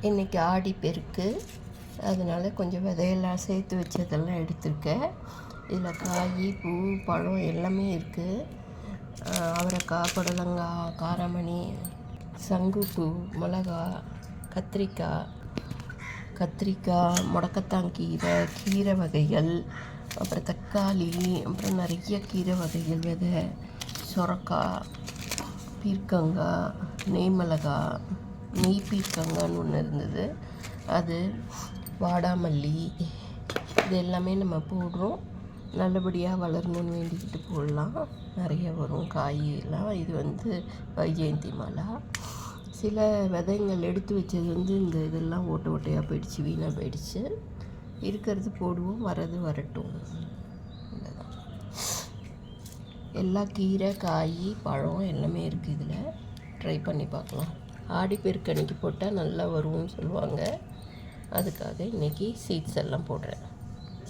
இன்றைக்கி ஆடிப்பெருக்கு, அதனால் கொஞ்சம் விதையெல்லாம் சேர்த்து வச்சதெல்லாம் எடுத்துருக்கேன். இதில் காய், பூ, பழம் எல்லாமே இருக்குது. அவரைக்காய், புடலங்காய், காராமணி, சங்குப்பூ, மிளகா, கத்திரிக்காய், முடக்கத்தான் கீரை வகைகள், அப்புறம் தக்காளி, அப்புறம் நிறைய கீரை வகைகள் விதை, சொரக்காய், பீர்க்கங்காய், நெய் பீர்க்கங்கான்னு ஒன்று இருந்தது, அது வாடாமல்லி, இது எல்லாமே நம்ம போடுறோம். நல்லபடியாக வளரணும்னு வேண்டிக்கிட்டு போடலாம். நிறைய வரும் காயெல்லாம். இது வைஜெயந்தி மாலா. சில விதைங்கள் எடுத்து வச்சது இந்த இதெல்லாம் ஓட்டையாக போயிடுச்சு, வீணாக போயிடுச்சு. இருக்கிறது போடுவோம், வரது வரட்டும். எல்லா கீரை, காய், பழம் எல்லாமே இருக்குது. இதில் ட்ரை பண்ணி பார்க்கலாம். ஆடிப்பெருக்கு அன்னைக்கு போட்டால் நல்லா வரும்னு சொல்லுவாங்க. அதுக்காக இன்றைக்கி சீட்ஸ் எல்லாம் போடுறேன்.